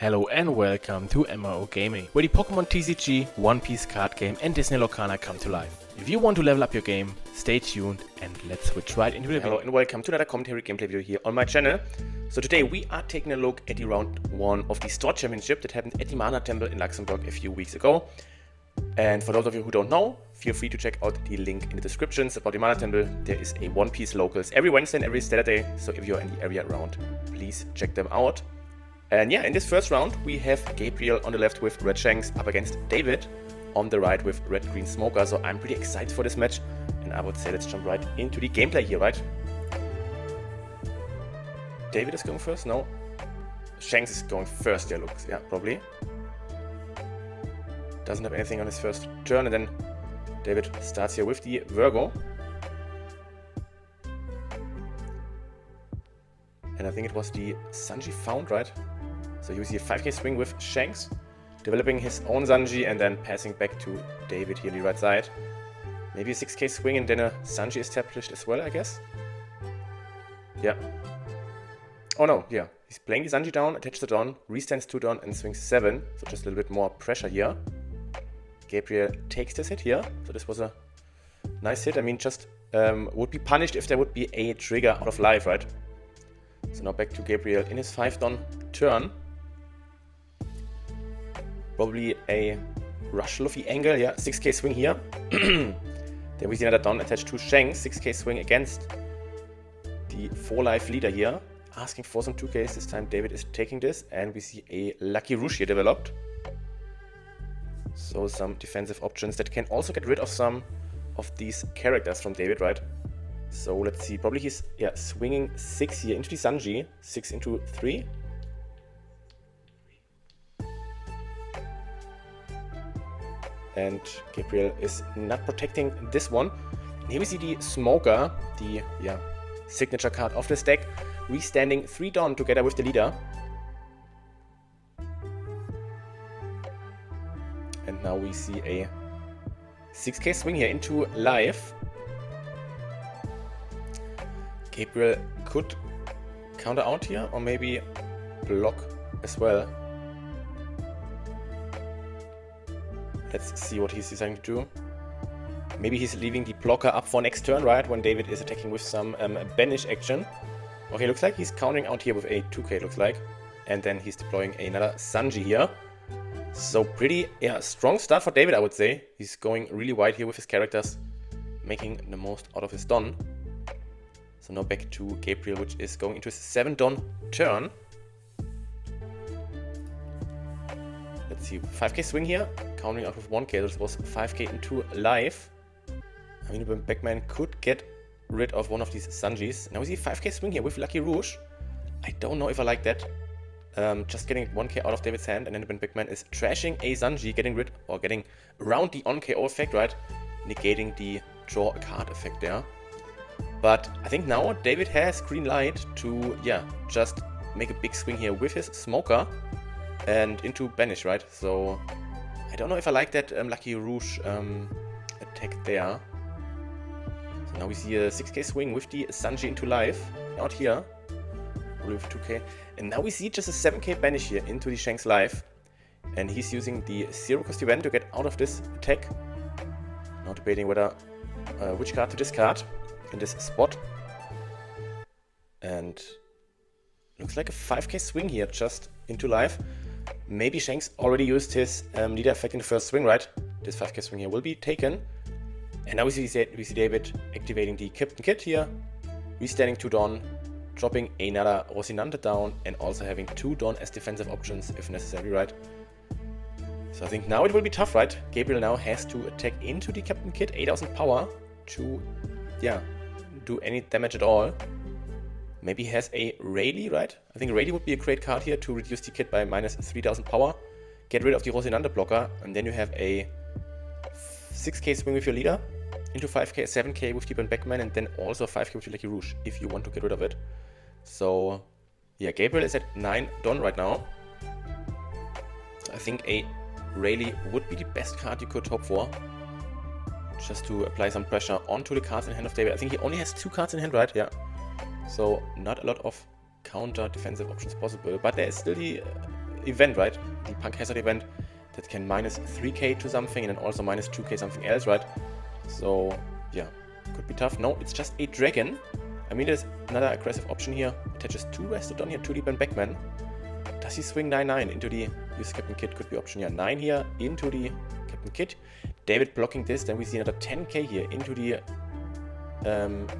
Hello and welcome to MMO Gaming, where the Pokemon TCG, One Piece card game and Disney Locana come to life. If you want to level up your game, stay tuned and let's switch right into the video. Hello and welcome to another commentary gameplay video here on my channel. So today we are taking a look at the round 1 of the Store Championship that happened at the Mana Temple in Luxembourg a few weeks ago. And for those of you who don't know, feel free to check out the link in the descriptions about the Mana Temple. There is a One Piece Locals every Wednesday and every Saturday, so if you're in the area around, please check them out. And yeah, in this first round, we have Gabriel on the left with Red Shanks up against David on the right with Red Green Smoker. So I'm pretty excited for this match. And I would say let's jump right into the gameplay here, right? David is going first? No. Shanks is going first, yeah, looks. Yeah, probably. Doesn't have anything on his first turn. And then David starts here with the Virgo. And I think it was the Sanji found, right? So you see a 5k swing with Shanks, developing his own Sanji and then passing back to David here on the right side. Maybe a 6k swing and then a Sanji established as well, I guess. Yeah. Oh no, yeah. He's playing the Sanji down, attached it on, restands 2 down and swings 7. So just a little bit more pressure here. Gabriel takes this hit here. So this was a nice hit. I mean, just would be punished if there would be a trigger out of life, right? So now back to Gabriel in his 5-down turn. Probably a Rush Luffy angle, yeah, 6k swing here. Then we see another down attached to Shanks, 6k swing against the 4-life leader here. Asking for some 2ks, this time David is taking this, and we see a Lucky Rouge here developed. So some defensive options that can also get rid of some of these characters from David, right? So let's see, probably he's swinging 6 here into the Sanji, 6 into 3. And Gabriel is not protecting this one. And here we see the Smoker, the signature card of this deck, restanding 3 down together with the leader. And now we see a 6k swing here into life. Gabriel could counter out here or maybe block as well. Let's see what he's deciding to do. Maybe he's leaving the blocker up for next turn, right? When David is attacking with some banish action. Okay, looks like he's countering out here with a 2k, looks like. And then he's deploying another Sanji here. So pretty strong start for David, I would say. He's going really wide here with his characters, making the most out of his Don. So now back to Gabriel, which is going into his 7-down turn. Let's see, 5k swing here, countering out with 1k. This was 5k into life. I mean, Backman could get rid of one of these Sanjis. Now we see 5k swing here with Lucky Rouge. I don't know if I like that. Just getting 1k out of David's hand, and then Backman is trashing a Sanji, getting around the on-KO effect, right? Negating the draw a card effect there. But I think now David has green light to, just make a big swing here with his Smoker and into Banish, right? So I don't know if I like that Lucky Rouge attack there. So now we see a 6k swing with the Sanji into life out here with 2k. And now we see just a 7k Banish here into the Shanks life. And he's using the 0-cost event to get out of this attack. Now debating whether which card to discard in this spot. And looks like a 5k swing here just into life. Maybe Shanks already used his leader effect in the first swing, right? This 5k swing here will be taken. And now we see David activating the Captain Kit here, restanding 2 down, dropping another Rosinante down, and also having 2 down as defensive options if necessary, right? So I think now it will be tough, right? Gabriel now has to attack into the Captain Kit, 8000 power to do any damage at all. Maybe he has a Rayleigh, right? I think Rayleigh would be a great card here to reduce the kit by minus 3000 power. Get rid of the Rosinante blocker, and then you have a 6k swing with your leader, into 5k, 7k with Deep and Backman, and then also 5k with your Lucky Rouge if you want to get rid of it. So yeah, Gabriel is at 9 done right now. I think a Rayleigh would be the best card you could hope for, just to apply some pressure onto the cards in hand of David. I think he only has 2 cards in hand, right? Yeah. So not a lot of counter defensive options possible, but there is still the event, right? The Punk Hazard event that can minus 3k to something and then also minus 2k something else, right? So, yeah, could be tough. No, it's just a dragon. I mean, there's another aggressive option here. Attaches 2 Restodon here, 2 Deep and Backman. Does he swing 9-9 into the use Captain Kid? Could be option here. 9 here into the Captain Kid. David blocking this. Then we see another 10k here into the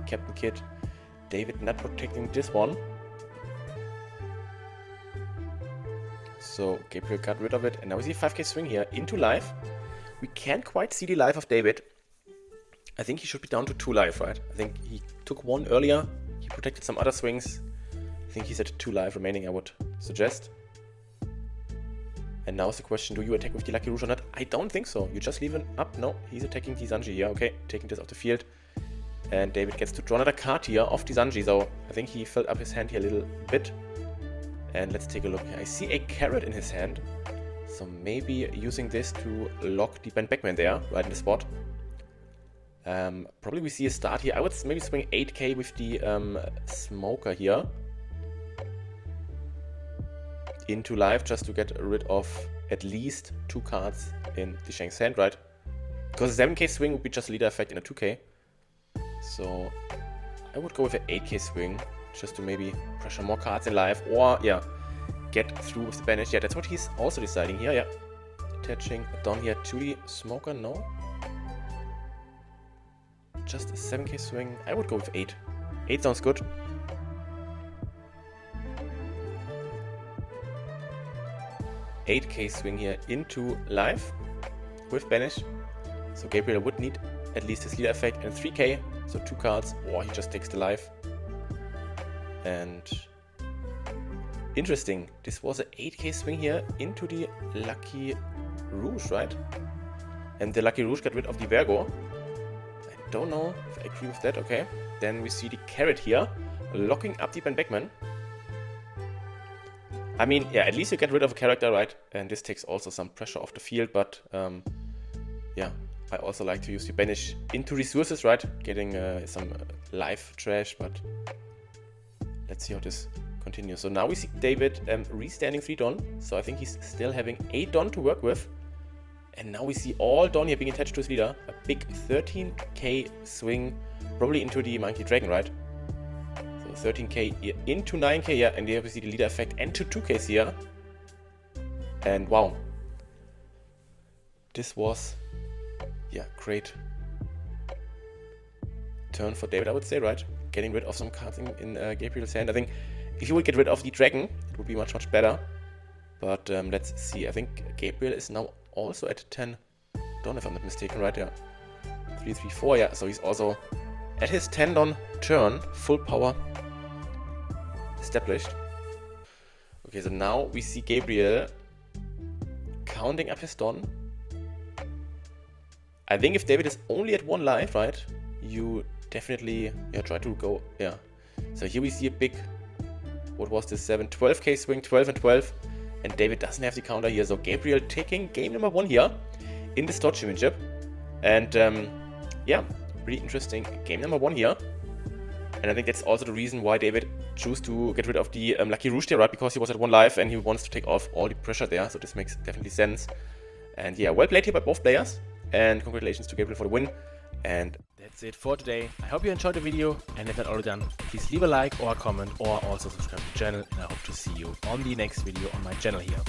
Captain Kid. David not protecting this one. So Gabriel got rid of it. And now we see a 5k swing here into life. We can't quite see the life of David. I think he should be down to 2 life, right? I think he took 1 earlier. He protected some other swings. I think he's at 2 life remaining, I would suggest. And now is the question, do you attack with the Lucky Rouge or not? I don't think so. You just leave him up. No, he's attacking the Zanji here. Okay, taking this off the field. And David gets to draw another card here off the Zanji. So I think he filled up his hand here a little bit. And let's take a look. I see a carrot in his hand. So maybe using this to lock the bent backman there, right in the spot. Probably we see a start here. I would maybe swing 8k with the smoker here. Into life just to get rid of at least 2 cards in the Shanks hand, right? Because a 7k swing would be just a leader effect in a 2k. So I would go with an 8k swing just to maybe pressure more cards in life or, yeah, get through with the banish. Yeah, that's what he's also deciding here, yeah. Attaching down here to the smoker, no. Just a 7k swing. I would go with 8. 8 sounds good. $8k swing here into life with banish. So Gabriel would need at least his leader effect and 3k, so 2 cards, or he just takes the life. And interesting, this was a 8k swing here into the Lucky Rouge, right? And the Lucky Rouge got rid of the Virgo. I don't know if I agree with that. Okay, then we see the carrot here locking up the Ben Beckman. I mean, yeah, at least you get rid of a character, right? And this takes also some pressure off the field, but yeah, I also like to use the banish into resources, right? Getting some life trash, but let's see how this continues. So now we see David restanding 3 Don, so I think he's still having 8 Don to work with. And now we see all Don here being attached to his leader. A big 13k swing, probably into the Monkey Dragon, right? So 13k into 9k, yeah, and here we see the leader effect and 2Ks here. And wow. This was, yeah, great turn for David, I would say, right? Getting rid of some cards in Gabriel's hand. I think if you would get rid of the dragon, it would be much, much better. But let's see. I think Gabriel is now also at 10 Don, if I'm not mistaken, right? Yeah. 3, 3, 4, yeah. So he's also at his 10 Don turn, full power established. Okay, so now we see Gabriel counting up his Don. I think if David is only at 1 life, right, you definitely try to go, yeah. So here we see a big, what was this, 12k swing, 12 and 12. And David doesn't have the counter here, so Gabriel taking game number 1 here in the Slot Championship. And yeah, really interesting game number 1 here. And I think that's also the reason why David chose to get rid of the Lucky Rouge there, right? Because he was at 1 life and he wants to take off all the pressure there, so this makes definitely sense. And yeah, well played here by both players. And congratulations to Gabriel for the win. And that's it for today. I hope you enjoyed the video, and if not already done, please leave a like or a comment or also subscribe to the channel, and I hope to see you on the next video on my channel here.